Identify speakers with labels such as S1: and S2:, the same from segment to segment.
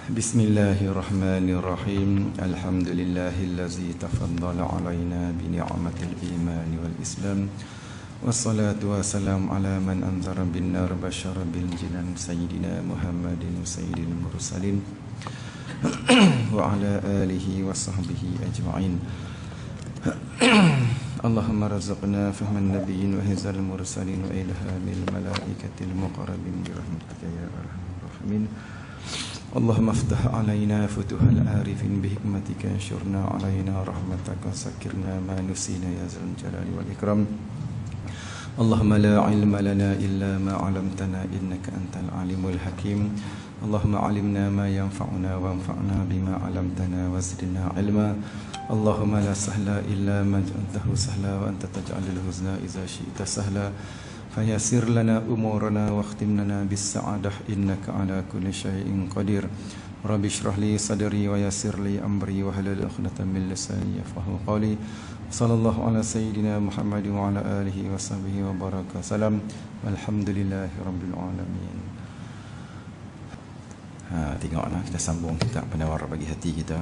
S1: Bismillahirrahmanirrahim. Alhamdulillahillazi tafaddala alaina bi ni'matil iman wal islam. Wassalatu wassalamu ala man anzara bin nar basyara bil jinan sayyidina Muhammadin sayyidil mursalin wa ala alihi wa sahbihi ajma'in. Allahumma razaqna fahman nabiyyin wa hizal mursalin wa ilhamil malaikatil muqarrabin bi rahmatika ya arhamar rahimin. Allahumma aftah alaina futuhal arifin bihikmatika anshurna alaina rahmataka sakirna ma nusina ya zal jalali wal ikram. Allahumma la ilma lana illa ma 'allamtana innaka antal alimul hakim. Allahumma 'allimna ma yanfa'una wanfa'na bima 'allamtana wazidna ilma. Allahumma la sahla illa ma ja'altahu sahla wa anta taj'alul huzna idza syi'ta sahla. فيسر لنا أمورنا واختم لنا بالسعادة إنك على كل شيء قدير. رب اشرح لي صدري ويسر لي أمري واحلل عقدة من لساني يفقهوا قولي. صلى الله على سيدنا محمد وعلى آله وصحبه وبارك وسلم والحمد لله رب العالمين. Tengoklah kita sambung kitab penawar bagi hati kita.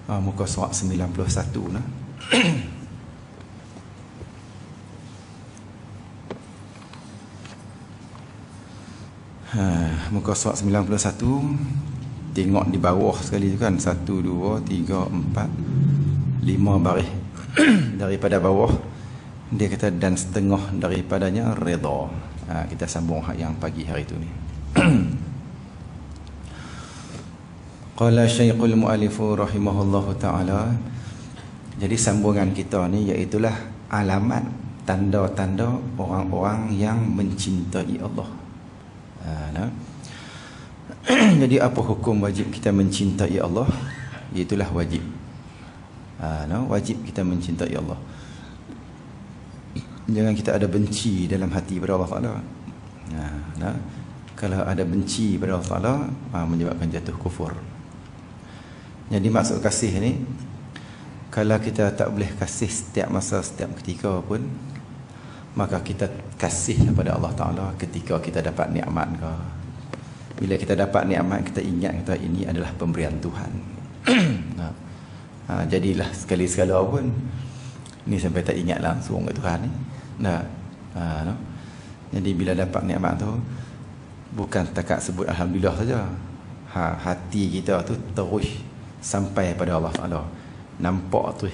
S1: Muka surat 91 lah. Muka surat 91. Tengok di bawah sekali tu kan, 1, 2, 3, 4, 5 baris daripada bawah. Dia kata dan setengah daripadanya redha. Kita sambung yang pagi hari tu ni. Qala Syekhul Mu'allifu rahimahullahu ta'ala. Jadi sambungan kita ni iaitulah alamat tanda-tanda orang-orang yang mencintai Allah. Jadi apa hukum wajib kita mencintai Allah? Iaitulah wajib. Wajib kita mencintai Allah. Jangan kita ada benci dalam hati pada Allah Ta'ala. Kalau ada benci pada Allah Ta'ala, menyebabkan jatuh kufur. Jadi maksud kasih ni, kalau kita tak boleh kasih setiap masa, setiap ketika pun, maka kita kasih kepada Allah Ta'ala ketika kita dapat nikmat ke. Bila kita dapat nikmat, kita ingat kata ini adalah pemberian Tuhan. Jadilah sekali-sekala pun ni sampai tak ingat langsung ke Tuhan ni. Jadi bila dapat nikmat tu, bukan takat sebut Alhamdulillah saja. Hati kita tu terus sampai pada Allah Ta'ala. Nampak tu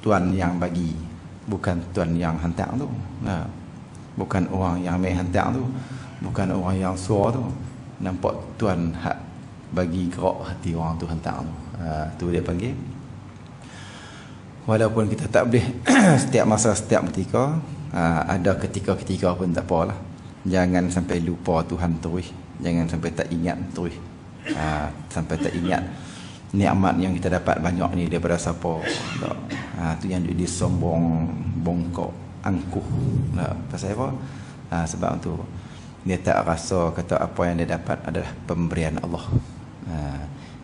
S1: Tuan yang bagi, bukan Tuan yang hantar tu. Bukan orang yang main hantar tu, bukan orang yang suar tu. Nampak Tuan hak bagi gerak hati orang tu hantar tu. Tu dia panggil. Walaupun kita tak boleh setiap masa, setiap ketika, ada ketika-ketika pun tak apalah. Jangan sampai lupa Tuhan terus. Jangan sampai tak ingat terus. Sampai tak ingat nikmat yang kita dapat banyak ni daripada siapa. Tu yang dia sombong, bongkok, angkuh. Pasal apa? Sebab tu dia tak rasa kata apa yang dia dapat adalah pemberian Allah.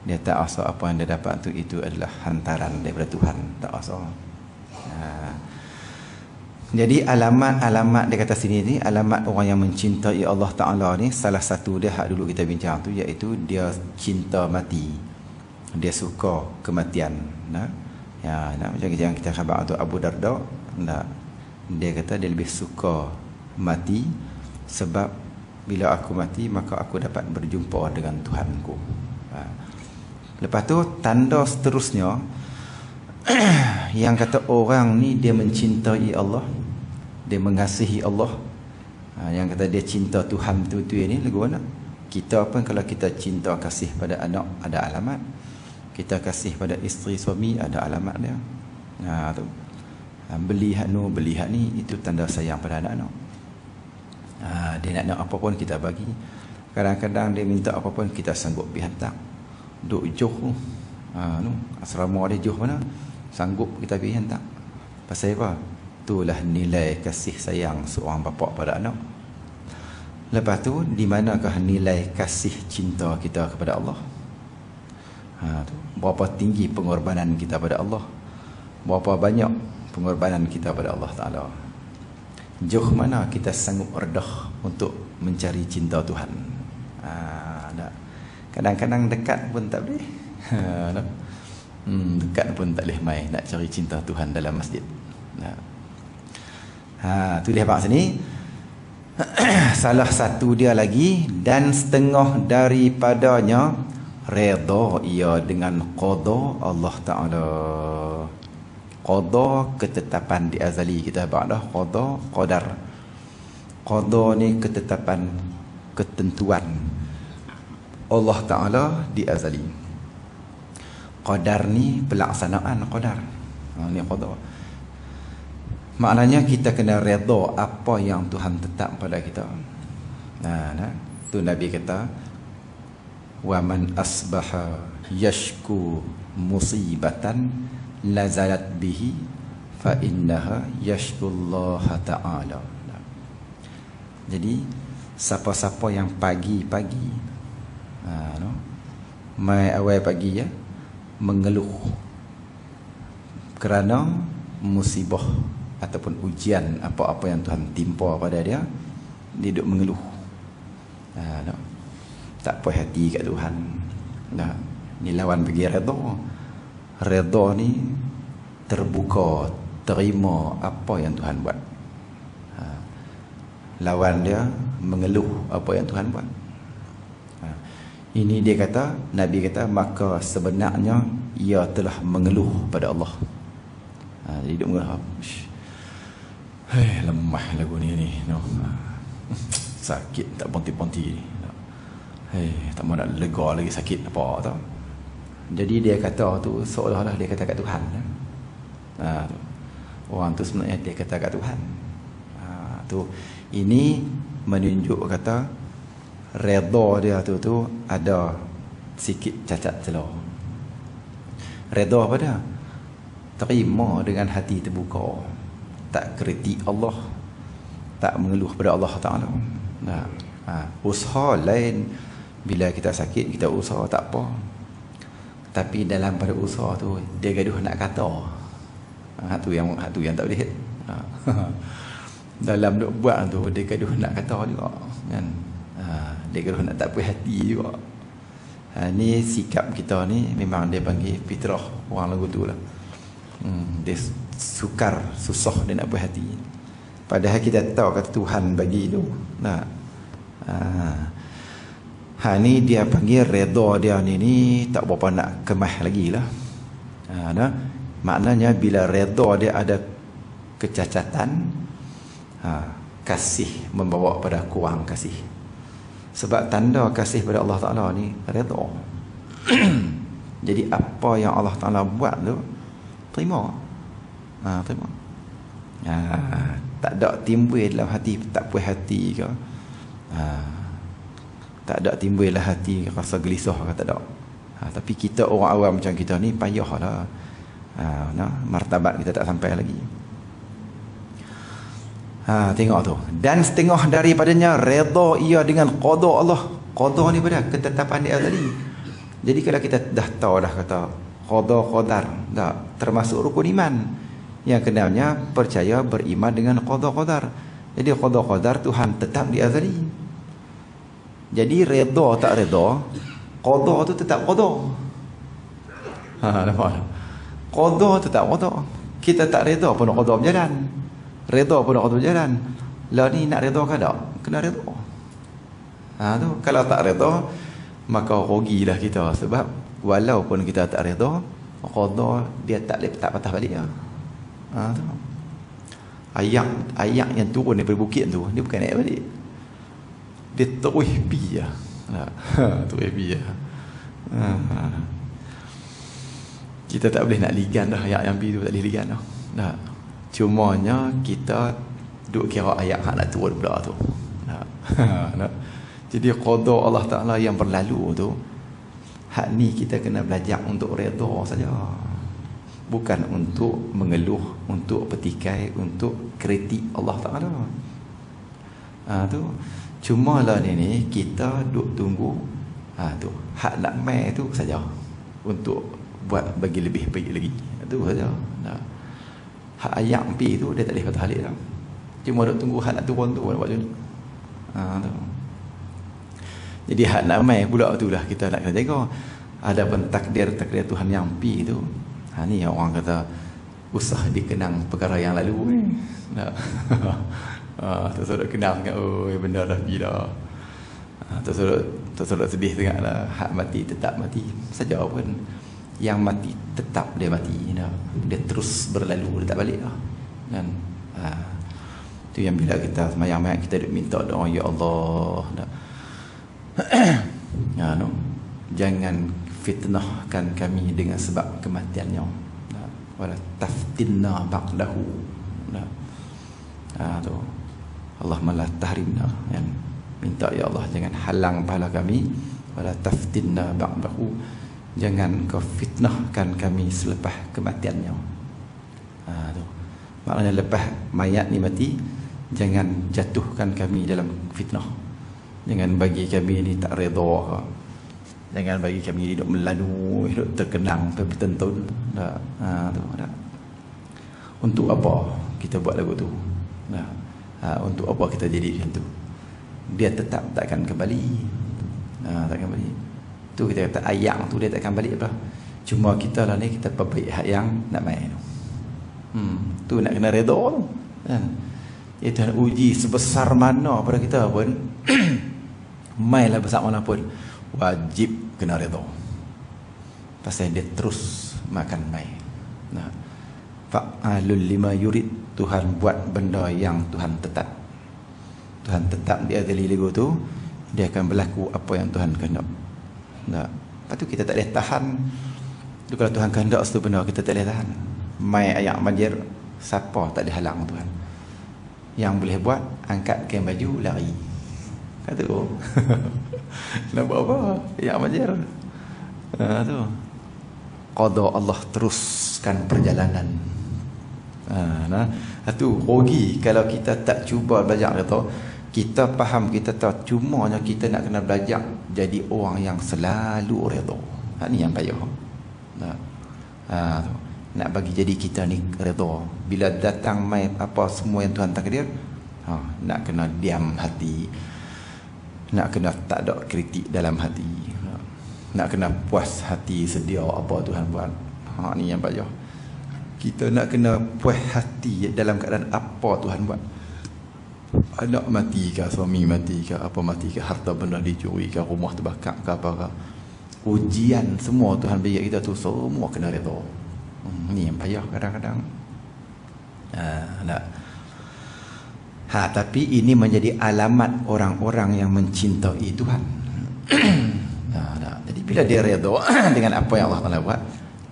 S1: Dia tak rasa apa yang dia dapat tu itu adalah hantaran daripada Tuhan. Tak rasa. Jadi alamat-alamat dia kata sini ni, alamat orang yang mencintai Allah Ta'ala ni, salah satu dia hak dulu kita bincang tu, iaitu dia cinta mati. Dia suka kematian. Macam yang kita khabar tu Abu Darda. Dia kata dia lebih suka mati, sebab bila aku mati maka aku dapat berjumpa dengan Tuhanku. Lepas tu tanda seterusnya yang kata orang ni dia mencintai Allah, dia mengasihi Allah. Yang kata dia cinta Tuhan tu ni lagu mana? Kita pun kalau kita cinta kasih pada anak, ada alamat. Kita kasih pada isteri suami, ada alamat dia. Tu. Beli hak nu, beli hak ni, itu tanda sayang pada anak-anak. Dia nak apa pun kita bagi. Kadang-kadang dia minta apa pun kita sanggup pergi hantar. Duk Johor, asrama dia Johor mana, sanggup kita pergi hantar. Pasal apa? Itulah nilai kasih sayang seorang bapa pada anak. Lepas tu, di manakah nilai kasih cinta kita kepada Allah? Berapa tinggi pengorbanan kita pada Allah, berapa banyak pengorbanan kita pada Allah Ta'ala. Jauh mana kita sanggup redah untuk mencari cinta Tuhan. Kadang-kadang dekat pun tak boleh. Dekat pun tak boleh mai nak cari cinta Tuhan dalam masjid. Tu dia bab sini. Salah satu dia lagi, dan setengah daripadanya redha ia dengan qada Allah Ta'ala. Qada ketetapan di azali, kita bab dah qada qadar. Qada ni ketetapan, ketentuan Allah Ta'ala di azali. Qadar ni pelaksanaan qadar. Ni qada. Maknanya kita kena redha apa yang Tuhan tetap pada kita. Tu Nabi kata, wa man asbaha yashku musibatan lazalat bihi fa innaha yashkullaha ta'ala. Jadi siapa-siapa yang pagi-pagi mai awal pagi ya, mengeluh kerana musibah ataupun ujian apa-apa yang Tuhan timpa pada dia, dia duduk mengeluh. Tak puas hati kat Tuhan. Ni lawan bagi redha. Redha ni terbuka, terima apa yang Tuhan buat. Lawan dia mengeluh apa yang Tuhan buat. Ini dia kata, Nabi kata, maka sebenarnya ia telah mengeluh pada Allah. Jadi dia mengeluh, lemah lagu ni no. Sakit tak ponti-ponti ni. Tak mau nak lega lagi sakit apa tau. Jadi dia kata tu seolah-olah dia kata kat Tuhan. Orang tu sebenarnya dia kata kat Tuhan. Tu ini menunjuk kata redha dia tu ada sikit cacat celah. Redha apa dia? Terima dengan hati terbuka. Tak kritik Allah, tak mengeluh pada Allah Ta'ala. Usaha lain, bila kita sakit kita usaha tak apa, tapi dalam pada usaha tu dia gaduh nak kata. Tu yang tak boleh. Dalam duk buat tu dia gaduh nak kata juga kan. Dia gaduh nak tak puas hati juga. Ni sikap kita ni memang dia panggil fitrah orang lagu tu lah. Dia sukar, susah dia nak puas hati. Padahal kita tahu kata Tuhan bagi tu. Ni dia panggil redha dia ni tak berapa nak kemah lagi lah. Maknanya bila redha dia ada kecacatan, kasih membawa pada kurang kasih. Sebab tanda kasih pada Allah Ta'ala ni redha. Jadi apa yang Allah Ta'ala buat tu terima. Terima. Tak ada timbul dalam hati tak puas hati ke. Tak ada timbul dalam hati rasa gelisah ke, tak ada. Tapi kita orang awam macam kita ni payahlah. Martabat kita tak sampai lagi. Tengok tu. Dan setengah daripadanya redha ia dengan qada Allah. Qada ni pada ketetapan dia tadi. Jadi kalau kita dah tahu dah kata qada qadar, dah termasuk rukun iman. Yang kenalnya percaya beriman dengan qada qadar. Jadi qada qadar Tuhan tetap di azali. Jadi redha tak redha, qada tu tetap qada. Nampak? Qada tetap qada. Kita tak redha pun qada berjalan. Redha pun qada berjalan. Lah ni nak redha ke tak? Kena redha. Tu kalau tak redha maka rugilah kita, sebab walaupun kita tak redha, qada dia tak patah balik lah. Tu. Ayat yang turun daripada bukit tu, dia bukan naik balik. Dia terus pi lah. Terus pi lah. Kita tak boleh nak ligan dah ayat yang pi tu, tak boleh ligan dah. Cumanya kita duk kira ayat hak nak turun pula tu. Jadi qada Allah Ta'ala yang berlalu tu, hak ni kita kena belajar untuk redha saja. Bukan untuk mengeluh, untuk petikai, untuk kritik Allah Ta'ala. Tu. Cuma lah ni kita duk tunggu tu hak nak mai tu saja, untuk buat bagi lebih baik lagi. Tu saja. hak ayam pi tu dia tak boleh patah alik dah. Cuma duk tunggu hak nak turun tu buat macam ni. Tu. Jadi hak nak mai pula tu lah kita nak kena jaga. Ada pun takdir Tuhan yang pi tu. Ni orang kata usah dikenang perkara yang lalu. Terus duk kenang kan, oh benar dah pi dah. Terus sedih sangat lah. Hak mati tetap mati saja pun. Yang mati tetap dia mati dah. Dia terus berlalu, dia tak balik lah. Dan tu yang bila kita semayang kita duk minta doa, ya Allah dah. No. Jangan fitnahkan kami dengan sebab kematiannya. Wala taftinna ba'dahu. Tu. Allahumma la tahrimna. Minta ya Allah jangan halang pahala kami, wala taftinna ba'dahu. Jangan kau fitnahkan kami selepas kematiannya. Tu. Maknanya lepas mayat ni mati, jangan jatuhkan kami dalam fitnah. Jangan bagi kami ni tak redha. Jangan bagi kami hidup melalu, hidup terkenang bertentun. Tu. Untuk apa kita buat lagu tu? Untuk apa kita jadi macam tu? Dia tetap takkan kembali. Takkan kembali. Tu kita kata ayam tu dia takkan balik apa. Cuma kita lah ni kita perbaik hak yang nak main tu. Tu nak kena redha tu. Kan? Itu uji sebesar mana pada kita pun mainlah besar mana pun wajib kena redha. Pasal dia terus makan mai. Fa'alul lima yurid. Tuhan buat benda yang Tuhan tetap. Tuhan tetap dia dari lagu tu, dia akan berlaku apa yang Tuhan kehendak. Lepas tu kita tak boleh tahan. Tu kalau Tuhan kehendak satu benda kita tak boleh tahan. Mai ayat banjir, siapa tak boleh halang Tuhan. Yang boleh buat, angkat kain baju, lari. Kata tu. Nak buat apa? Ayat banjir. Tu. Qada Allah teruskan perjalanan. Itu rugi kalau kita tak cuba belajar kata. Kita faham, kita tahu, cumanya kita nak kena belajar jadi orang yang selalu redha. Ni yang payah. Nak bagi jadi kita ni redha. Bila datang mai apa semua yang Tuhan takdir, nak kena diam hati. Nak kena tak ada kritik dalam hati. Nak kena puas hati sedia apa Tuhan buat. Ni yang payah. Kita nak kena puas hati dalam keadaan apa Tuhan buat. Anak mati ke, suami mati ke, apa mati ke, harta benda dicuri ke, rumah terbakar ke, apa ke. Ujian semua Tuhan bagi kita tu semua kena redha. Ni yang payah kadang-kadang. Tapi ini menjadi alamat orang-orang yang mencintai Tuhan. Jadi bila dia redha dengan apa yang Allah Taala buat,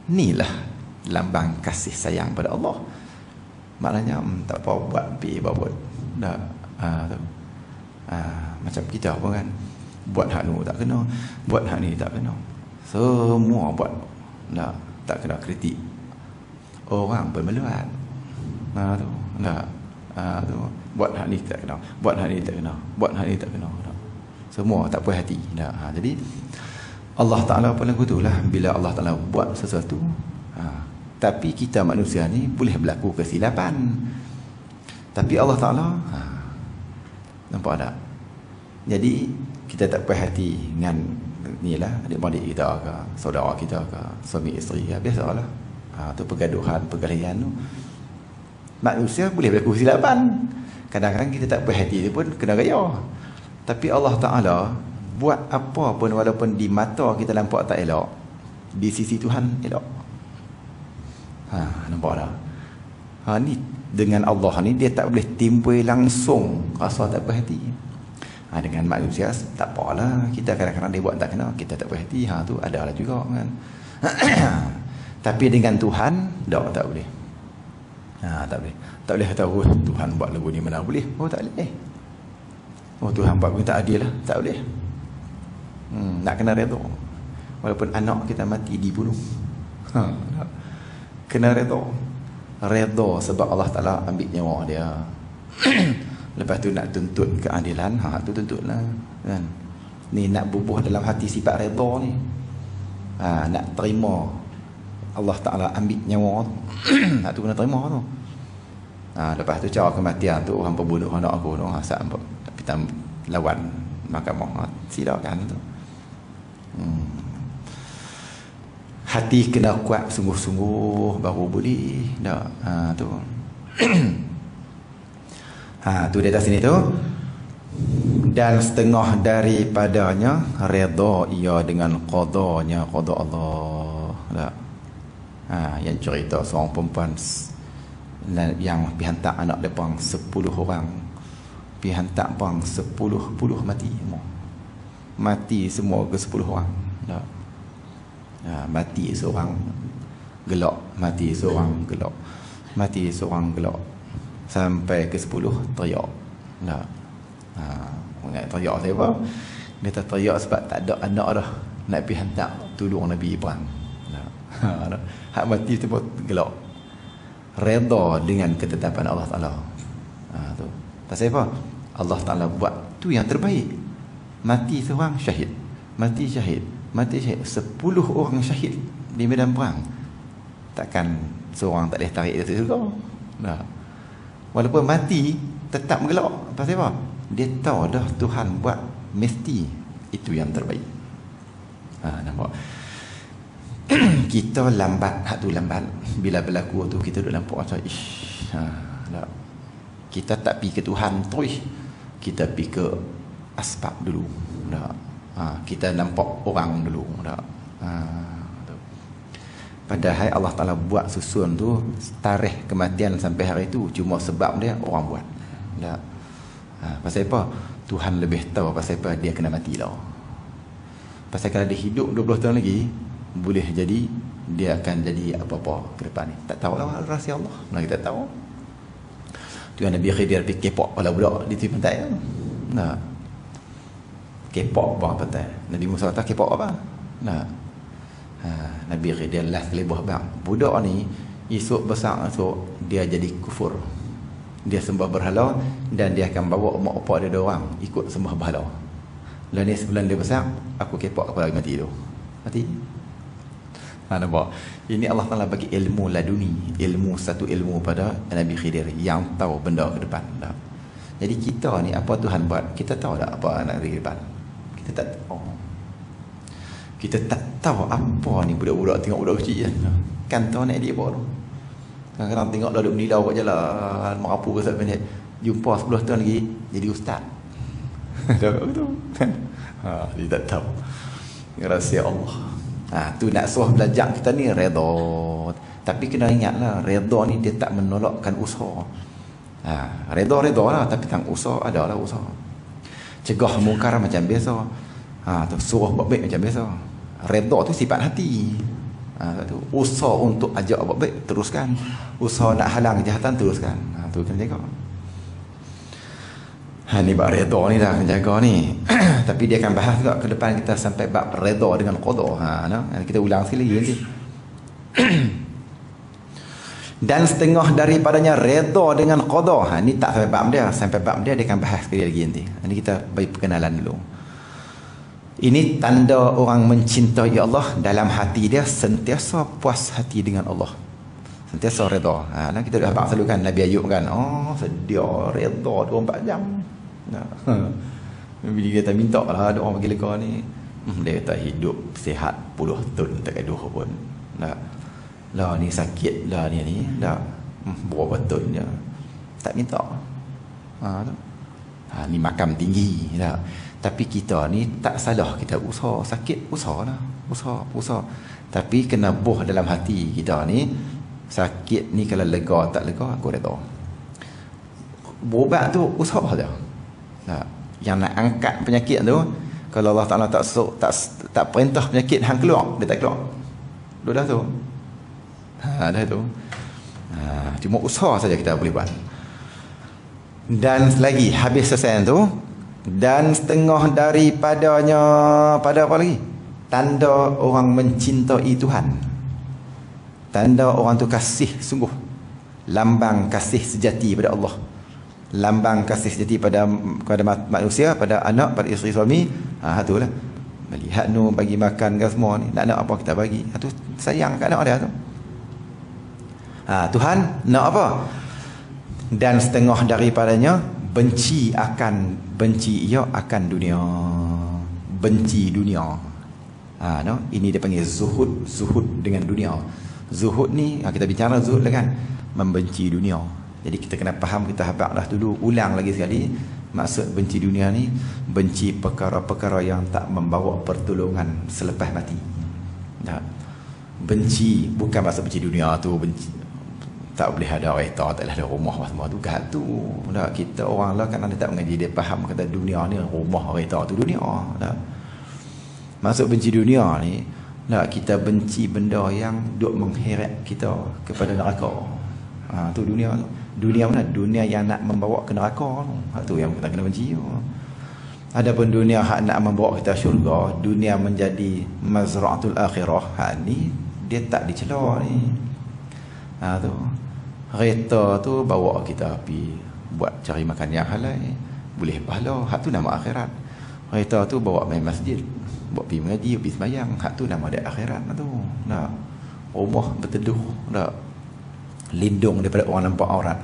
S1: inilah lambang kasih sayang pada Allah. Maknanya tak apa buat pi buat. Macam kita pun kan, buat hak nu tak kena, buat hak ni tak kena. Semua buat tak kena kritik. Orang bermeluat. Tu. Tu. Buat hak ni tak kena, buat hak ni tak kena, buat hak ni tak kena. Semua tak puas hati. Jadi Allah Taala pun lagu tu lah, bila Allah Taala buat sesuatu, tapi kita manusia ni boleh berlaku kesilapan. Tapi Allah Ta'ala nampak tak? Jadi kita tak puas hati dengan ni lah, adik-adik kita ke, saudara kita ke, suami isteri ke, biasalah. Tu pergaduhan, perkelahian tu. Manusia boleh berlaku kesilapan. Kadang-kadang kita tak puas hati, dia pun kena gaya. Tapi Allah Ta'ala buat apa pun, walaupun di mata kita nampak tak elok, di sisi Tuhan elok. Nampak tak? Ni dengan Allah ni dia tak boleh timbul langsung rasa tak puas hati. Dengan manusia tak apalah, kita kadang-kadang dia buat tak kena, kita tak puas hati. Tu adalah juga kan. Tapi dengan Tuhan tak boleh. Tak boleh. Tak boleh kata Tuhan buat lagu ni mana boleh. Tak boleh. Tuhan buat pun tak adil lah, tak boleh. Nak kena redha. Walaupun anak kita mati dibunuh. Kena redha. Redha sebab Allah Ta'ala ambil nyawa dia. Lepas tu nak tuntut keadilan, tu tuntutlah kan. Ni nak bubuh dalam hati sifat redha ni. Nak terima Allah Ta'ala ambil nyawa tu. Tu kena terima tu. Lepas tu cara kematian tu orang pembunuh anak aku tu asal kita lawan mahkamah silakan tu. Hati kena kuat sungguh-sungguh baru boleh dak. Tu. Tu di atas sini tu. Dan setengah daripadanya redha ia dengan qadanya qada Allah. Tak. Yang cerita seorang perempuan yang pihantak anak depa 10 orang. Pihantak bang 10 mati semua. Mati semua ke 10 orang. Tak. Mati seorang gelak, mati seorang gelak, mati seorang gelak sampai ke 10 teriak. Tak. Ingat teriak saya apa? Dia tak teriak sebab tak ada anak dah nak pergi hantar tolong Nabi perang. Hak mati tu pun gelak. Redha dengan ketetapan Allah Taala. Tu. Pasal apa? Allah Taala buat tu yang terbaik. Mati seorang syahid. Mati syahid. Mati syahid 10 orang syahid di medan perang. Takkan seorang tak boleh tarik dia juga. Walaupun mati tetap gelak. Pasal apa? Dia tahu dah Tuhan buat mesti itu yang terbaik. Nampak? Kita lambat, hak tu lambat. Bila berlaku tu kita duduk nampak macam tak. Kita tak pergi ke Tuhan terus. Kita pergi ke asbab dulu. Tak. Kita nampak orang dulu. Tak. Padahal Allah Ta'ala buat susun tu tarikh kematian sampai hari tu cuma sebab dia orang buat. Tak. Pasal apa? Tuhan lebih tahu pasal apa dia kena mati lah. Pasal kalau dia hidup 20 tahun lagi, boleh jadi dia akan jadi apa-apa ke depan ni. Tak tahu lah rahsia Allah. Mana kita tahu. Tu yang Nabi Khidir pergi kepok kepala budak di tepi pantai. Nah. Kepok apa pantai. Nabi Musa kata kepok apa? Nah. Nabi Khidir lah selebah bang. Budak ni esok besar esok dia jadi kufur. Dia sembah berhala dan dia akan bawa mak opak dia orang ikut sembah berhala. Lalu ni sebulan dia besar, aku kepok kepala mati tu. Mati. Nampak? Ini Allah Taala bagi ilmu laduni, satu ilmu pada Nabi Khidir yang tahu benda ke depan. Tak? Jadi kita ni apa Tuhan buat, kita tahu tak apa nak ke depan. Kita tak tahu. Kita tak tahu apa ni budak-budak tengok budak kecil kan tahu nak dia apa tu. Kadang-kadang tengok lalu menidau kat jalan merapu ke satu minit, jumpa 10 tahun lagi jadi ustaz. Tahu tu kan? Dia tak tahu rahsia Allah. Tu nak suruh belajar kita ni redha. Tapi kena ingatlah redha ni dia tak menolakkan usaha. Redha lah tapi tang usaha adalah usaha. Cegah mungkar macam biasa. Tu suruh buat baik macam biasa. Redha tu sifat hati. Usaha untuk ajak buat baik teruskan. Usaha nak halang kejahatan teruskan. Tu kena jaga. Ni bab redha ni dah kena jaga ni. Tapi dia akan bahas juga ke depan kita sampai bab redha dengan qada. Kita ulang sekali lagi nanti. Dan setengah daripadanya redha dengan qada. Ni tak sampai bab dia. Sampai bab dia akan bahas sekali lagi nanti. Nanti kita bagi perkenalan dulu. Ini tanda orang mencintai Allah dalam hati dia sentiasa puas hati dengan Allah. Sentiasa redha. Kita dah bahas selalu kan Nabi Ayub kan. Sedia redha 24 jam. Bila dia tak minta lah ada orang bagi lega ni. Dia kata hidup sihat puluh tahun tak gaduh pun. Lah ni sakit lah ni. Dah berapa tahun je. Tak minta. Ni makam tinggi dah. Tapi kita ni tak salah kita usaha. Sakit usaha lah. Usaha. Tapi kena buh dalam hati kita ni. Sakit ni kalau lega tak lega aku dah tahu. Berubat tu usaha je. Yang nak angkat penyakit tu, kalau Allah Ta'ala tak perintah penyakit hang keluar, dia tak keluar. Dah tu. Dah tu. Cuma usaha saja kita boleh buat. Dan lagi habis selesai tu. Dan setengah daripadanya pada apa lagi? Tanda orang mencintai Tuhan. Tanda orang tu kasih sungguh. Lambang kasih sejati pada Allah. Lambang kasih sejati pada manusia, pada anak, pada isteri suami. Itulah. Melihat nu bagi makan ke semua ni. Nak apa kita bagi. Itu sayang kat anak dia tu. Tuhan nak apa? Dan setengah daripadanya benci ia akan dunia. Benci dunia. No? Ini dia panggil zuhud dengan dunia. Zuhud ni, kita bicara zuhud lah kan, membenci dunia. Jadi kita kena faham, kita habaq dah dulu, ulang lagi sekali. Maksud benci dunia ni, benci perkara-perkara yang tak membawa pertolongan selepas mati. Tak. Benci, bukan maksud benci dunia tu, benci tak boleh ada kereta, tak boleh ada rumah semua tu, kan tu. Tak. Kita orang lah kan ada tak mengaji, dia faham kata dunia ni rumah kereta tu dunia. Tak. Maksud benci dunia ni, tak, kita benci benda yang duk mengheret kita kepada neraka. Tu dunia tu. Dunia mana? Dunia yang nak membawa ke neraka tu. Tu yang kita kena benci. Adapun dunia hak nak membawa kita syurga, dunia menjadi mazra'atul akhirah, ni dia tak dicela ni. Tu. Kereta tu bawa kita pergi buat cari makan yang halal, boleh pahala, hak tu nama akhirat. Kereta tu bawa main masjid, buat pergi mengaji, pergi sembahyang, hak tu nama dia akhirat tu. Nak rumah berteduh, nak lindung daripada orang nampak aurat.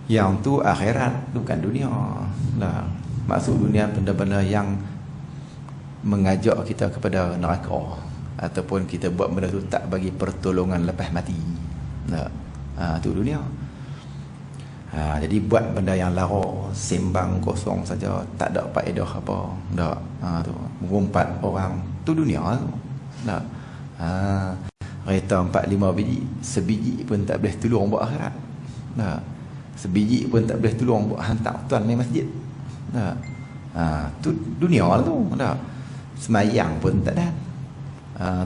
S1: Yang tu akhirat, bukan dunia. Nah, maksud dunia benda-benda yang mengajak kita kepada neraka, ataupun kita buat benda tu tak bagi pertolongan lepas mati. Nah, tu dunia. Jadi buat benda yang lara, sembang kosong saja, tak ada faedah apa. Tak. Tu mengumpat orang, tu dunia tu. Tak. Kereta 4-5 biji, sebiji pun tak boleh tolong buat akhirat. Tak. Sebiji pun tak boleh tolong buat hantar tuan main masjid. Tak. Tu dunia tu. Tak. Semayang pun tak ada.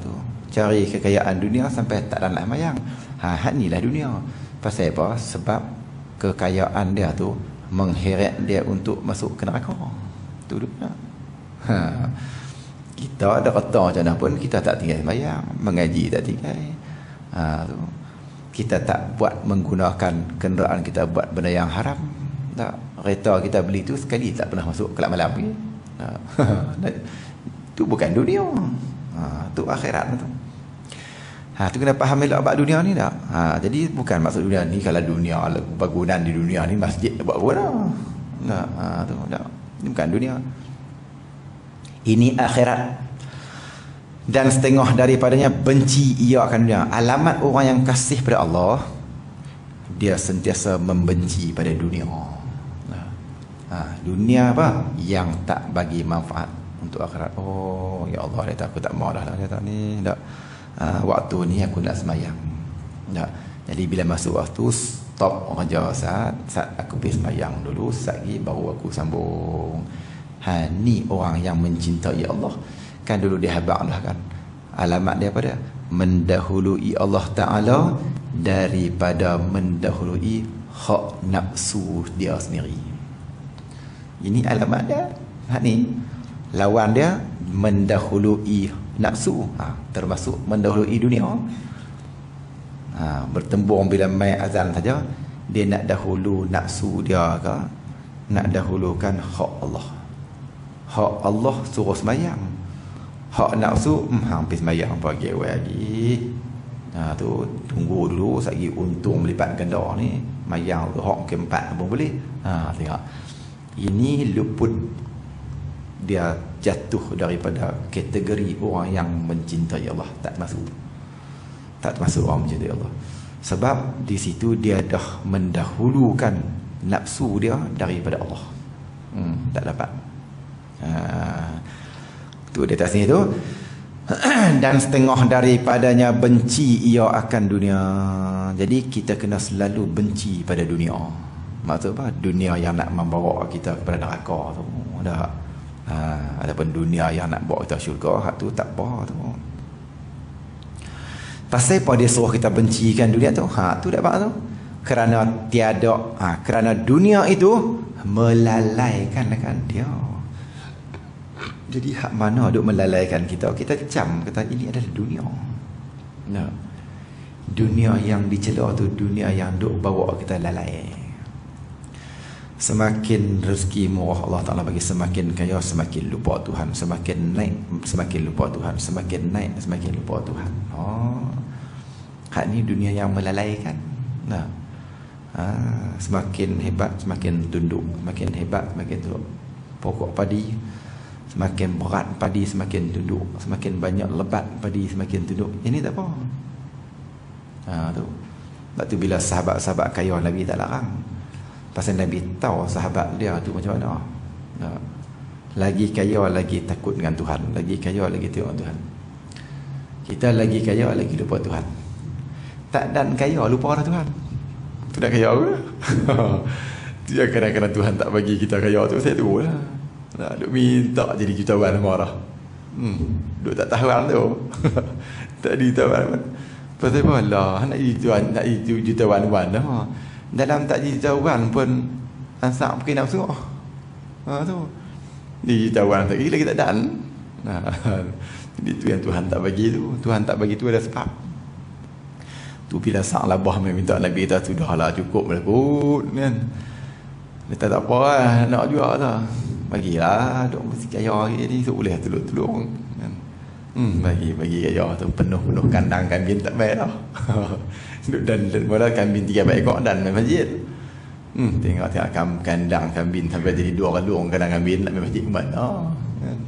S1: Tu. Cari kekayaan dunia sampai tak ada nak semayang. Inilah dunia. Pasal apa? Sebab kekayaan dia tu mengheret dia untuk masuk ke neraka. Tu dunia. Kita ada kata macam mana pun, kita tak tinggal semayang, mengaji tak tinggal. Tu. Kita tak buat menggunakan kenderaan kita buat benda yang haram. Tak. Kereta kita beli tu sekali tak pernah masuk kelab malam ni. Tu bukan dunia. Tu akhirat tu. Tu kena faham elok abad dunia ni tak? Jadi bukan maksud dunia ni, kalau dunia bangunan di dunia ni masjid buat apa dah. Tak. Tu tak. Ini bukan dunia. Ini akhirat. Dan setengah daripadanya benci ia akan dunia. Alamat orang yang kasih pada Allah, dia sentiasa membenci pada dunia. Dunia apa? Yang tak bagi manfaat untuk akhirat. Oh, ya Allah, dia tak, aku tak mau dah dia tak ni. Tak. Waktu ni aku nak semayang. Tak. Jadi bila masuk waktu, stop kerja saat aku pergi semayang dulu, saat lagi baru aku sambung. Ni orang yang mencintai Allah. Kan dulu dia habaq dah kan. Alamat dia pada mendahului Allah Ta'ala daripada mendahului hak nafsu dia sendiri. Ini alamat dia. Ni lawan dia mendahului nafsu, termasuk mendahului dunia. Bertembung bila mai azan saja, dia nak dahulu nafsu dia ke, nak dahulukan hak Allah. Hak Allah suruh semayang, hak nafsu hampir semayang pagi lagi. Tu tunggu dulu lagi untung melipat ganda ni, mayang tu hak keempat pun boleh. Tengok, ini luput, dia jatuh daripada kategori orang yang mencintai Allah. Tak termasuk orang mencintai Allah. Sebab di situ dia dah mendahulukan nafsu dia daripada Allah. Tak dapat. Tu di atas sini tu. Dan setengah daripadanya benci ia akan dunia. Jadi kita kena selalu benci pada dunia. Maksud apa? Dunia yang nak membawa kita kepada neraka tu. Adapun dunia yang nak bawa kita syurga, hak tu tak apa tu. Pasal apa dia suruh kita bencikan dunia tu? Tu tak apa tu. Kerana tiada, kerana dunia itu melalaikan dia. Jadi hak mana duk melalaikan kita? Kita cam kata ini adalah dunia. Dunia yang dicela tu dunia yang duk bawa kita lalai. Semakin rezeki murah Allah Ta'ala bagi, semakin kaya, semakin lupa Tuhan. Semakin naik, semakin lupa Tuhan. Semakin naik, semakin lupa Tuhan. Hak ni dunia yang melalaikan. Semakin hebat semakin tunduk, semakin hebat semakin tunduk. Pokok padi semakin berat padi semakin tunduk, semakin banyak lebat padi semakin tunduk. Ini tak apa. Tu. Sebab tu bila sahabat-sahabat kaya Nabi tak larang. Pasal Nabi tahu sahabat dia tu macam mana. Lagi kaya lagi takut dengan Tuhan, lagi kaya lagi tengok Tuhan. Kita lagi kaya lagi lupa Tuhan. Tak dan kaya lupa orang Tuhan. Tu nak kaya ke? Dia kadang-kadang Tuhan tak bagi kita kaya tu, saya tu lah. Duk minta jadi jutawan marah. Duk tak tahan tu. Tak ada jutawan. Pasal apa lah nak jadi jutawan mana? Dalam tak jadi jutawan pun ansak mungkin nafsu. Tu. Di jutawan tak lagi tak dan. Jadi tu yang Tuhan tak bagi tu. Tuhan tak bagi tu ada sebab. Tu bila sang labah minta Nabi kata sudahlah cukup dah kot kan. Dia tak apa lah, nak juga tak. Bagilah duk mesti kaya hari ni so boleh tolong kan. Bagi kaya tu penuh kandang kambing tak baik dah. Duk dan mula kambing 3 ekor dan main masjid. Tengok kandang kambing sampai jadi 2 kalung kandang kambing nak main masjid ke mana kan.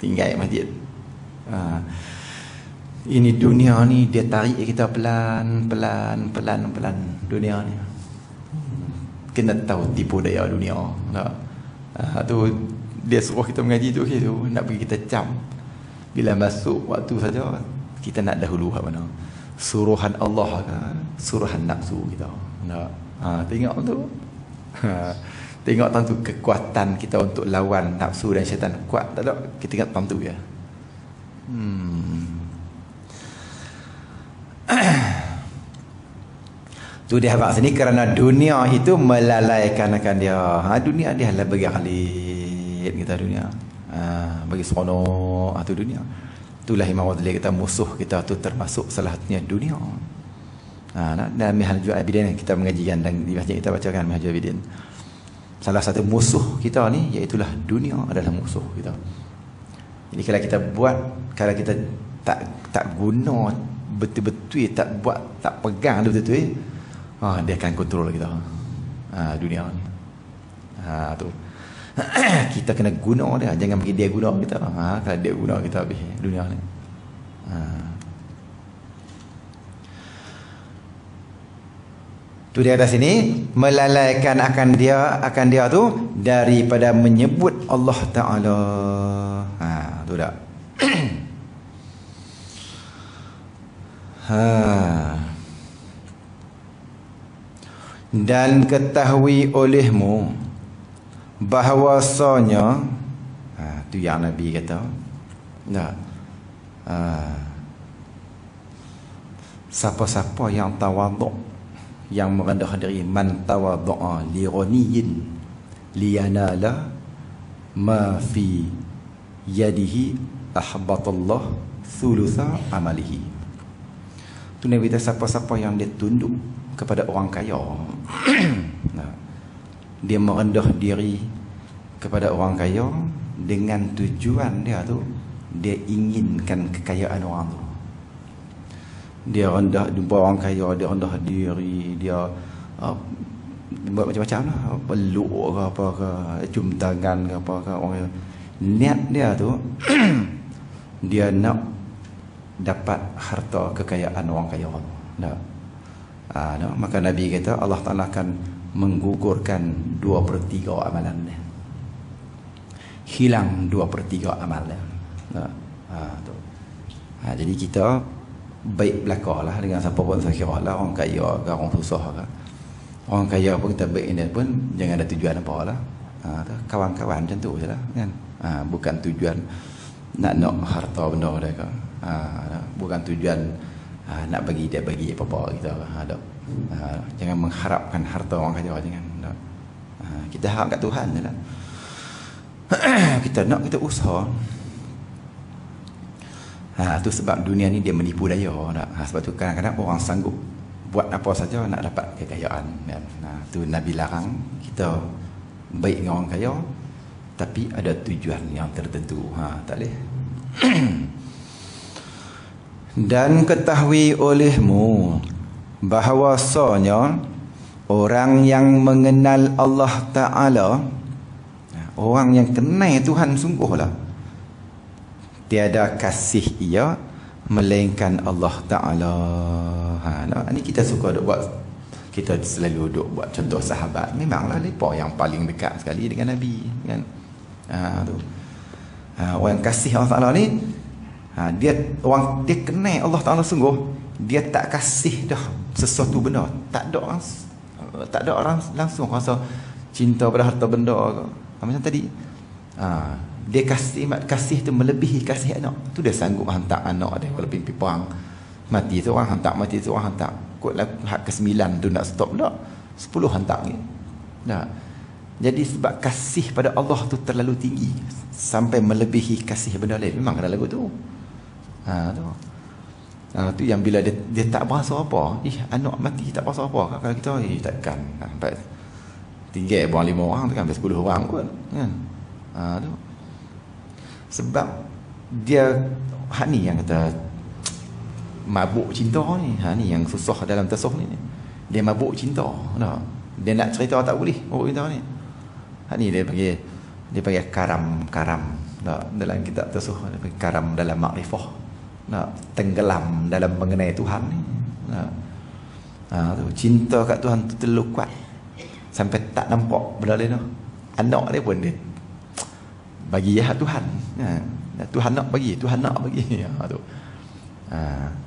S1: Tinggal masjid. Ini dunia ni dia tarik kita pelan dunia ni. Kena tahu tipu daya dunia. Tu dia suruh kita mengaji tu nak bagi kita cam. Bila masuk waktu saja kita nak dahulu kat mana? Suruhan Allah ke suruhan nafsu kita. Tengok tu. Tengok tentu kekuatan kita untuk lawan nafsu dan syaitan kuat tak ada? Kita ingat tentu ya. Tu dia habaq sini kerana dunia itu melalaikan akan dia. Dunia dia lah bagi khalid kita dunia. Bagi seronok tu dunia. Itulah Imam Ghazali kata musuh kita tu termasuk salah satunya dunia. Dalam Minhajul Abidin kita mengajikan dan di masjid kita bacakan Minhajul Abidin. Salah satu musuh kita ni iaitulah dunia adalah musuh kita. Jadi kalau kita tak guna betul-betul, tak buat, tak pegang betul-betul, dia akan kontrol kita. Dunia ni. Tu. Kita kena guna dia, jangan bagi dia guna kita. Kalau dia guna kita habis dunia ni. Tu dia atas sini melalaikan akan dia tu daripada menyebut Allah Taala. Tu dak. Dan ketahui olehmu bahawasanya tu yang Nabi kata siapa-siapa yang tawaduk, yang merendah diri, man tawaddu'a li ghaniyin liyanala ma fi yadihi ahbatallah thulutha amalihi. Tu Nabi kata siapa-siapa yang dia tunduk kepada orang kaya, dia merendah diri kepada orang kaya dengan tujuan dia tu dia inginkan kekayaan orang tu. Dia rendah jumpa orang kaya, dia rendah diri, dia buat macam-macam lah, peluk ke apa ke, cium tangan ke apa ke orang. Niat dia tu dia nak dapat harta kekayaan orang kaya. Maka Nabi kata Allah Ta'ala akan menggugurkan 2/3 amalan dia. Hilang 2/3 amal dia. Jadi kita baik belakang lah dengan siapa pun saya kira lah, orang kaya ke orang susah ke. Orang kaya pun kita baik ni pun jangan ada tujuan apa lah. Kawan-kawan macam tu je lah kan. Bukan tujuan nak harta benda mereka. Bukan tujuan nak bagi dia bagi apa-apa kita ada. Jangan mengharapkan harta orang kaya, jangan. Kita harap kat Tuhan je lah. Kita nak, kita usaha. Tu sebab dunia ni dia menipu daya. Sebab tu kadang-kadang orang sanggup buat apa saja nak dapat kekayaan. Tu Nabi larang kita baik dengan orang kaya, tapi ada tujuan yang tertentu. Tak boleh. Dan ketahui olehmu bahawasanya orang yang mengenal Allah Ta'ala, orang yang kenal Tuhan sungguhlah, tiada kasih ia melainkan Allah Ta'ala. Ini kita suka duk buat, kita selalu duk buat contoh sahabat. Memanglah mereka yang paling dekat sekali dengan Nabi kan. Orang kasih Allah Ta'ala ni, dia kenal Allah Ta'ala sungguh, dia tak kasih dah sesuatu benda, tak ada orang langsung rasa cinta pada harta benda ke. Macam tadi, dia kasih tu melebihi kasih anak. Tu dia sanggup hantar anak dia kalau pergi perang, mati tu orang hantar, mati tu orang hantar. Kotlah hak ke-9 tu nak stop tak, 10 hantar ni. Jadi sebab kasih pada Allah tu terlalu tinggi sampai melebihi kasih benda lain. Memang ada lagu tu. Tu yang bila dia tak berasa apa, anak mati tak berasa apa. Kalau kita takkan sampai tinggal buang 5 orang tu kan, 10 orang kot kan. Tu sebab dia hak ni yang kata mabuk cinta ni. Ni yang susah dalam tasawuf ni. Dia mabuk cinta. Dia nak cerita tak boleh mabuk cinta ni. Hak ni dia panggil karam dalam kitab tasawuf, karam dalam makrifah. Tenggelam dalam mengenai Tuhan ni. Tu cinta kat Tuhan tu terlalu kuat sampai tak nampak benda lain tu. Anak dia pun dia bagi Tuhan. Tuhan nak bagi.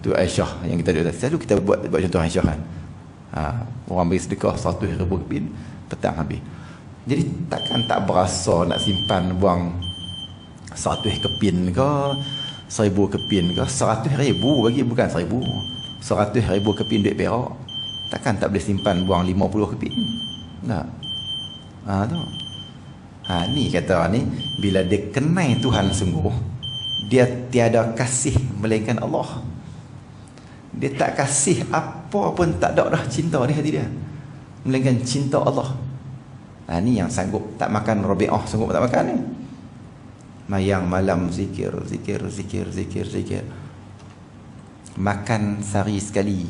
S1: Tu Aisyah yang kita duduk. Selalu kita buat contoh Aisyah kan. Orang bagi sedekah 100,000 keping, petang habis. Jadi takkan tak berasa nak simpan buang 100 keping ke, 1000 keping ke, 100,000 bagi, bukan 1000, 100,000 keping duit perak. Takkan tak boleh simpan buang 50 keping. Tu. Ni kata ni, bila dia kenal Tuhan sungguh, dia tiada kasih melainkan Allah. Dia tak kasih apa pun, tak ada dah cinta di hati dia melainkan cinta Allah. Ni yang sanggup tak makan Rabi'ah, sanggup tak makan ni. Mayang malam zikir. Makan sehari sekali.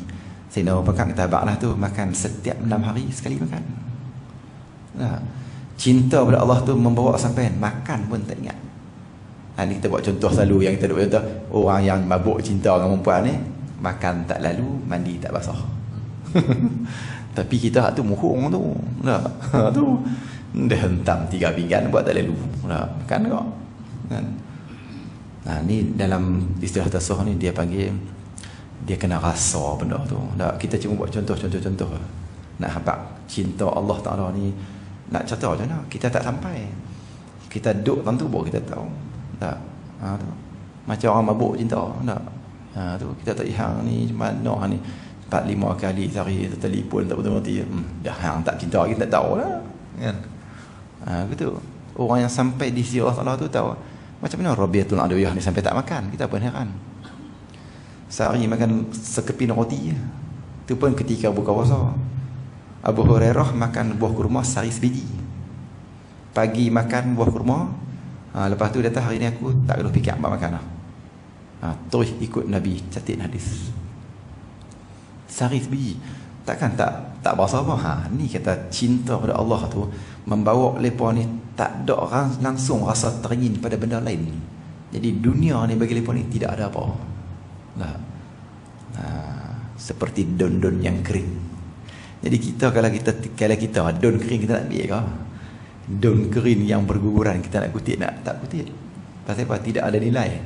S1: Saya nak pakai tabak lah tu, makan setiap 6 hari sekali makan. Cinta pada Allah tu membawa sampai makan pun tak ingat. Ni kita buat contoh selalu yang kita buat contoh, orang yang mabuk cinta dengan perempuan ni, makan tak lalu, mandi tak basah. Tapi kita tu muhung tu. Tu dia hentam 3 pinggan buat tak lalu. Makan kok. Kan? Ni dalam istilah tasawuf ni dia panggil, dia kena rasa benda tu. Kita cuma buat contoh-contoh. Nak habaq cinta Allah Ta'ala ni, nak cerita macam mana, kita tak sampai. Kita duduk tentu baru kita tahu. Tu. Macam orang mabuk cinta. Tu kita tak hang ni mana ni 4-5 kali sehari telefon tak berhenti. Dah hang tak cinta lagi, tak tahu lah kan. Gitu. Orang yang sampai di sisi Allah Ta'ala tu tahu macam mana Rabiatul Adawiyah ni sampai tak makan. Kita pun heran. Sehari makan sekeping roti. Tu pun ketika buka puasa. Abu Hurairah makan buah kurma sehari sebiji. Pagi makan buah kurma, lepas tu datang hari ni aku tak perlu fikir apa makan lah. Terus ikut Nabi catat hadis. Sehari sebiji. Takkan tak berasa apa. Ni kata cinta pada Allah tu membawa mereka ni tak ada langsung rasa teringin pada benda lain. Jadi dunia ni bagi mereka ni tidak ada apa. Seperti daun-daun yang kering. Jadi kalau kita daun kering kita nak ambil ke? Daun kering yang berguguran kita nak kutip, tak kutip. Pasal apa? Tidak ada nilai.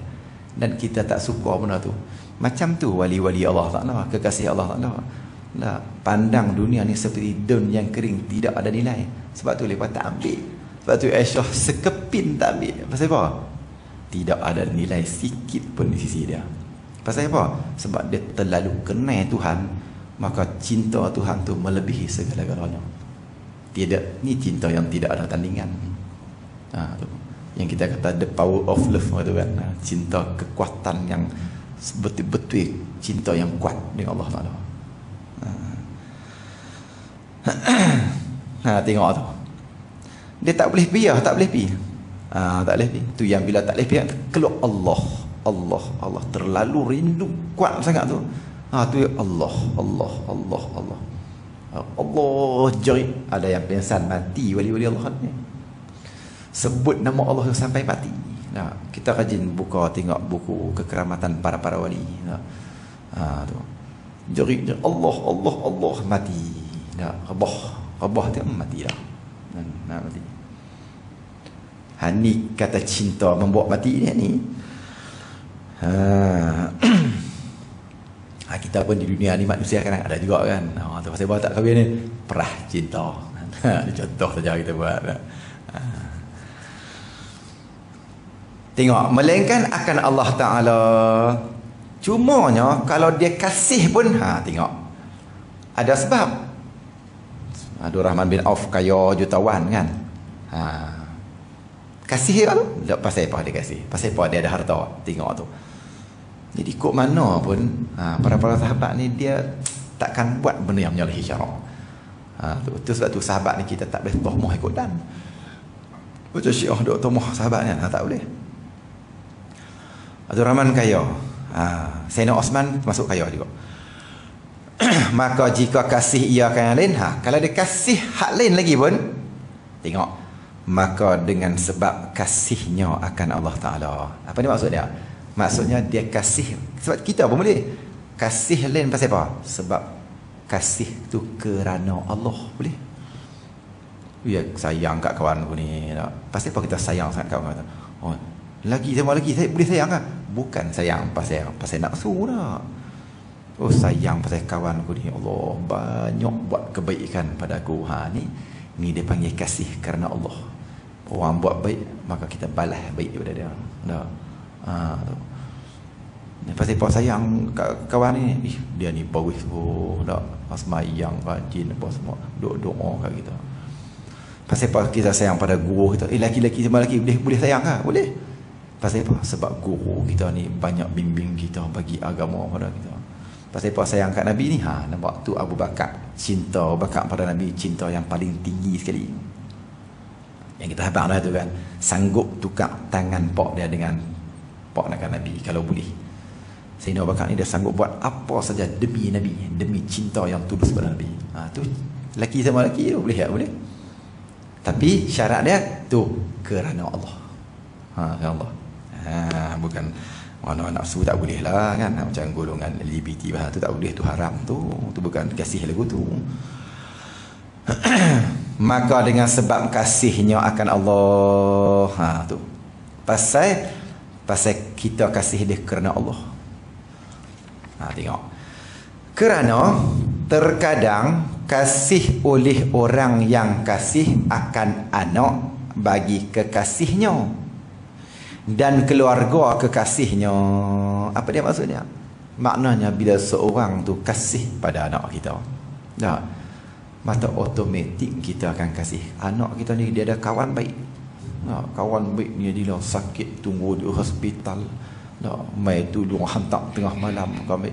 S1: Dan kita tak suka benda tu. Macam tu wali-wali Allah Ta'ala, kekasih Allah Ta'ala. Pandang dunia ni seperti daun yang kering, tidak ada nilai. Sebab tu mereka tak ambil. Sebab tu Aisyah sekepin tak ambil. Pasal apa? Tidak ada nilai sikit pun di sisi dia. Pasal apa? Sebab dia terlalu kenal Tuhan, maka cinta Tuhan tu melebihi segala-galanya. Ni cinta yang tidak ada tandingan. Tu. Yang kita kata the power of love tu kan. Cinta kekuatan yang betul-betul cinta yang kuat dengan Allah Ta'ala. Tengok tu. Dia tak boleh biar, tak boleh pi. Tak boleh pi. Tu yang bila tak boleh pi keluar Allah terlalu rindu kuat sangat tu. Tu Allah, Allah, Allah, Allah. Allah jerit. Ada yang pingsan mati wali-wali Allah ni. Sebut nama Allah sampai mati. Kita rajin buka tengok buku kekeramatan para wali. Tu. Jerit Allah, Allah, Allah mati. Rabah tu mati dah. Mati. Ni kata cinta membuat mati dia ni. Kita pun di dunia ni manusia kan ada juga kan. Tu pasal buat tak kahwin ni perah cinta. Ni contoh saja kita buat. Tengok, melainkan akan Allah Ta'ala. Cumanya kalau dia kasih pun tengok ada sebab. Abdul Rahman bin Auf kaya jutawan kan. Kasih tu pasal apa dia kasih? Pasal apa dia ada harta? Tengok tu. Jadi kok mana pun para sahabat ni dia takkan buat benda yang menyalahi syarak. Tu sebab tu sahabat ni kita tak boleh tomoh ikut dan. Macam Syiah duk tomoh sahabat ni tak boleh. Abdul Rahman kaya. Sayyidina Osman masuk kaya juga. Maka jika kasih ia akan yang lain, kalau dia kasih hak lain lagi pun, tengok, maka dengan sebab kasihnya akan Allah Ta'ala. Apa ni maksud dia? Maksudnya dia kasih, sebab kita pun boleh kasih lain pasal apa? Sebab kasih tu kerana Allah, boleh. Ya, sayang kat kawan aku ni. Pasal apa kita sayang sangat kat kawan? Lagi sama lagi saya boleh sayang kan? Bukan sayang pasal nafsu dah. Sayang pasal kawan aku ni, Allah banyak buat kebaikan pada aku. Ni dia panggil kasih kerana Allah. Orang buat baik maka kita balas baik pada dia. Tu. Pasal apa sayang kawan ni? Dia ni bagus dak asmayang rajin apa semua. Doa kat kita. Pasal apa kita sayang pada guru kita? Laki-laki sama lelaki boleh sayang ke? Boleh. Pasal apa? Sebab guru kita ni banyak bimbing kita bagi agama pada kita. Pasal apa sayang kat Nabi ni? Nampak tu Abu Bakar. Cinta Abu Bakar pada Nabi, cinta yang paling tinggi sekali. Yang kita habang dah tu kan, sanggup tukar tangan pak dia dengan pak nak Nabi kalau boleh. Sayyidina Abu Bakar ni dia sanggup buat apa saja demi Nabi, demi cinta yang tulus pada Nabi. Tu lelaki sama lelaki tu boleh tak? Boleh. Tapi syarat dia tu kerana Allah. Kerana Allah. Bukan mana nafsu tak boleh lah kan, macam golongan LGBT tu tak boleh, tu haram tu bukan kasih lagu tu. Maka dengan sebab kasihnya akan Allah, tu pasal kita kasih dia kerana Allah. Tengok, kerana terkadang kasih oleh orang yang kasih akan anak bagi kekasihnya dan keluarga kekasihnya. Apa dia maksudnya? Maknanya bila seorang tu kasih pada anak kita, maka automatik kita akan kasih anak kita ni. Dia ada kawan baik, kawan baik ni dia sakit tunggu di hospital, mai tolong hantar tengah malam kami.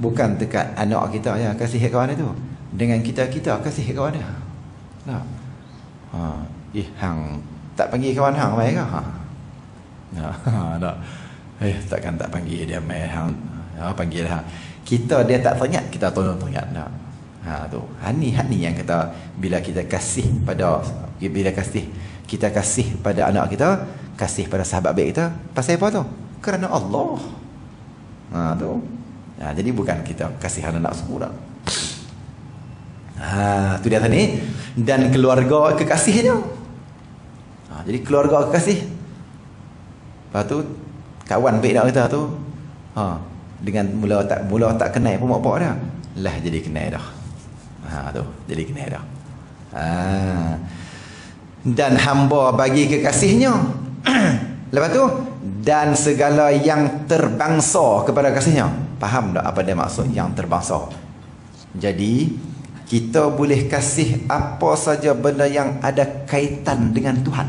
S1: Bukan dekat anak kita ya kasih kawan itu, dengan kita kasih kawan dia. Hang tak panggil kawan hang mai ke? Takkan tak panggil dia mai hang. Panggil hang. Kita dia tak teringat, kita tolong teringat. Tu. Ni yang kata bila kita kasih pada, bila kita kasih pada anak kita, kasih pada sahabat baik kita, pasal apa tu? Kerana Allah. Tu. Jadi bukan kita kasih kerana nafsu dah. Tu dia tadi. Dan keluarga kekasihnya. Jadi keluarga kekasih. Lepas tu kawan baik nak kita tu, dengan mula tak kenal pun mak dah. Lah jadi kenal dah. Tu jadi kenal dah. Dan hamba bagi kekasihnya. Lepas tu dan segala yang terbangsa kepada kasihnya. Faham tak apa dia maksud yang terbangsa? Jadi kita boleh kasih apa saja benda yang ada kaitan dengan Tuhan,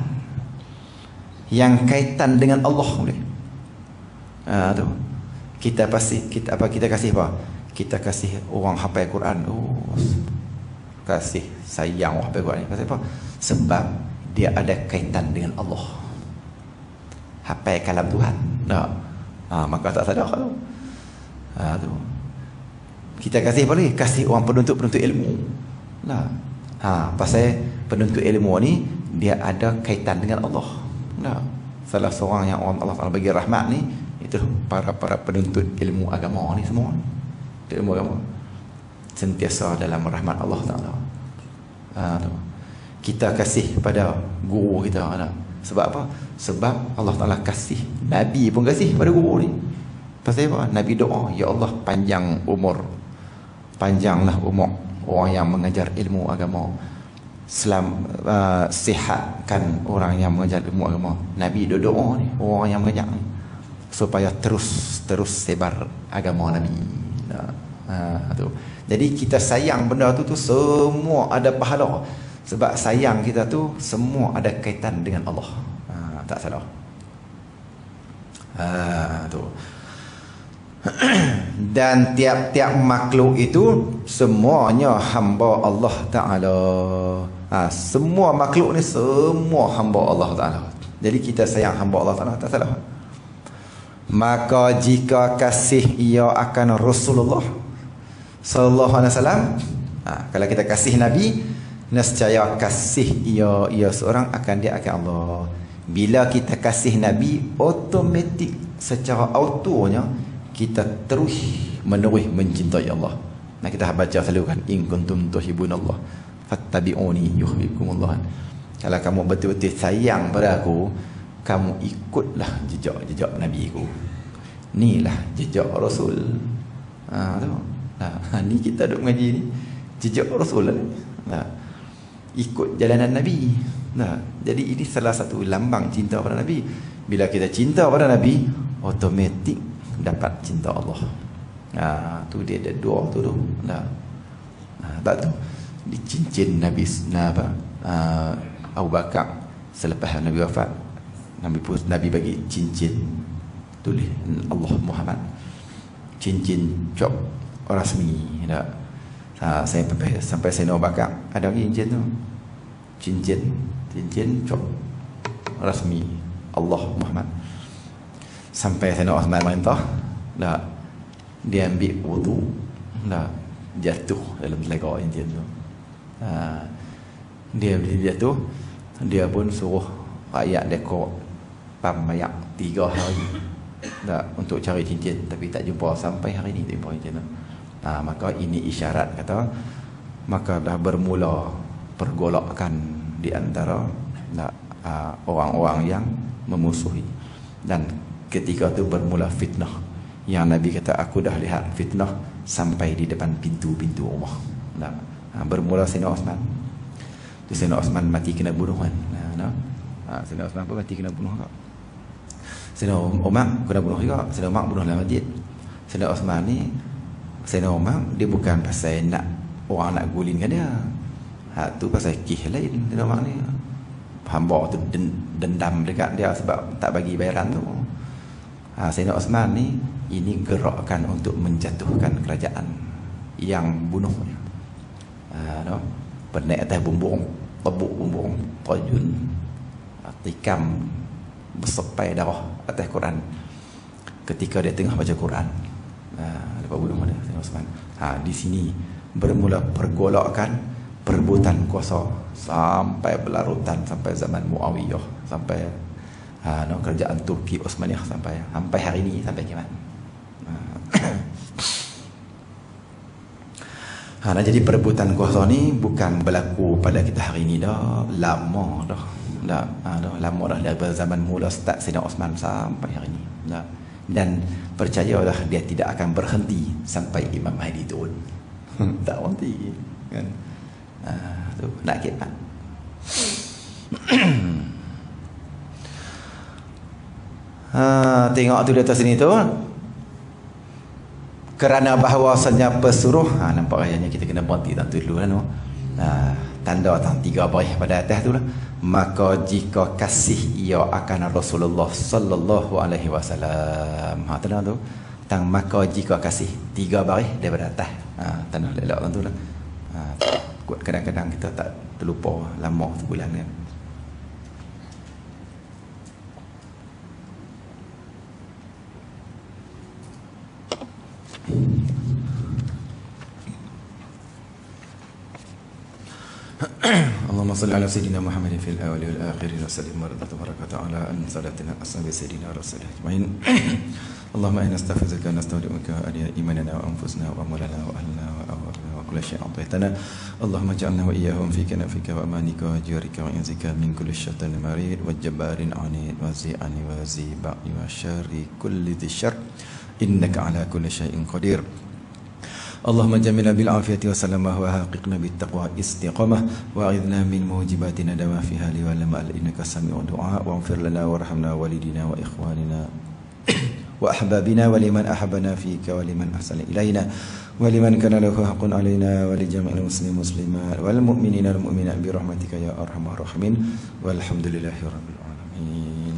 S1: yang kaitan dengan Allah boleh. Tu. Kita kasih apa? Kita kasih orang hafal Quran. Kasih sayang orang hafal Quran ni. Pasal apa? Sebab dia ada kaitan dengan Allah. Hafal kalam Tuhan. Maka tak sadar tu. Tu. Kita kasih apa lagi? Kasih orang penuntut ilmu. Nah, pasal penuntut ilmu ni dia ada kaitan dengan Allah. Nah, salah seorang yang Allah Taala bagi rahmat ni itu para penuntut ilmu agama ni semua. Ilmu agama sentiasa dalam rahmat Allah Taala. Kita kasih pada guru kita. Sebab apa? Sebab Allah Taala kasih, Nabi pun kasih pada guru ni. Pasal apa? Nabi doa, ya Allah panjanglah umur orang yang mengajar ilmu agama, sihatkan orang yang mengajar ilmu agama. Nabi doa ni orang yang mengajar ni supaya terus sebar agama Nabi. Tu. Jadi kita sayang benda tu semua ada pahala. Sebab sayang kita tu semua ada kaitan dengan Allah. Tak salah. Tu. Dan tiap-tiap makhluk itu semuanya hamba Allah Ta'ala. Semua makhluk ni semua hamba Allah Ta'ala. Jadi kita sayang hamba Allah Ta'ala, tak salah. Maka jika kasih ia akan Rasulullah Sallallahu Alaihi Wasallam, kalau kita kasih Nabi, nescaya kasih ia seorang akan dia akan Allah. Bila kita kasih Nabi, automatik secara autonya kita terus menerus mencintai Allah. Nah, kita baca selalu kan, in kuntum tuhibbunallah fattabi'uni yuhibbukumullah. Kalau kamu betul-betul sayang pada aku, kamu ikutlah jejak Nabi aku. Inilah jejak Rasul. Ni kita duk mengaji ni jejak Rasul lah. Ikut jalanan Nabi. Jadi ini salah satu lambang cinta pada Nabi. Bila kita cinta pada Nabi, automatik dapat cinta Allah. Tu dia ada dua tu. Tak tu di cincin Nabi Abu Bakar selepas Nabi wafat, Nabi bagi cincin tulis Allah Muhammad, cincin cop rasmi. Sampai saya Abu Bakar ada lagi cincin cop rasmi Allah Muhammad. Sampai Sayyidina Osman merintah, dia ambil wudu, jatuh dalam telaga cincin tu. Dia jatuh, dia pun suruh rakyat dekor mayat 3 hari untuk cari cincin, tapi tak jumpa sampai hari ni tak jumpa cincin tu. Maka ini isyarat, kata, maka dah bermula pergolakan di antara orang-orang yang memusuhi. Dan ketika itu bermula fitnah, yang Nabi kata, aku dah lihat fitnah sampai di depan pintu-pintu rumah. Bermula Sayyidina Osman. Sayyidina Osman mati kena bunuh kan. Sayyidina Osman pun mati kena bunuh juga. Sayyidina Umar kena bunuh juga. Sayyidina Umar bunuh dalam masjid. Sayyidina Osman ni, Sayyidina Umar dia bukan pasal orang nak gulingkan dia. Tu pasal kih lain. Sayyidina Umar ni hamba tu dendam dekat dia sebab tak bagi bayaran tu. Sayyidina Osman ni, ini gerakan untuk menjatuhkan kerajaan yang bunuhnya. Penaik atas bumbung, tebuk bumbung, tajun, tikam, bersepai darah atas Quran ketika dia tengah baca Quran. Lepas bunuh dia Sayyidina Osman. Di sini bermula pergolakan, perebutan kuasa sampai berlarutan sampai zaman Muawiyah, sampai kerajaan Turki Osmaniyah sampai hari ini, sampai kiamat. Jadi perebutan kuasa ni bukan berlaku pada kita hari ini dah, lama dah. Lama dah dari zaman mula start Sayyidina Osman sampai hari ini. Dan percayalah dia tidak akan berhenti sampai Imam Mahdi turun. Tak berhenti kan. Tu nak kiamat. Tengok tu di atas sini tu, kerana bahawasanya pesuruh, nampak ayatnya kita kena berhenti tak tu dulu kan. Tanda tang 3 baris pada atas tu lah. Maka jika kasih ia akan Rasulullah Sallallahu Alaihi Wasallam. Tanda tu tang maka jika kasih 3 baris daripada atas. Tanda lelak tu lah. Kadang-kadang kita tak terlupa lama sebulan kan. اللهم صل على سيدنا محمد في الأول والآخر وسلم وردة وبركة على أن سادتنا أصحاب سيدنا رسول الله أجمعين. اللهم إنا نستغفرك ونستودعك أن إيماننا وأنفسنا وأموالنا وأهلنا وأولادنا وكل شيء أعطيتنا. اللهم اجعلنا وإياهم في كنفك وأمانك وجوارك وإنزك من كل شيطان مريض وجبار عنيد وزي عني وزي بعي وشر كل ذي الشر إنك على كل شيء قدير. اللهم جملنا بالعافية وسلامة وحققنا بالتقوى استقامة وأعذنا من موجبات ندامة في هذه والمآل إنك سميع الدعاء واغفر لنا وارحمنا والدينا وإخواننا وأحبابنا ولمن أحبنا فيك ولمن أحسن إلينا ولمن كان له حق علينا ولجميع المسلمين والمسلمات والمؤمنين والمؤمنات برحمتك يا أرحم الراحمين والحمد لله رب العالمين.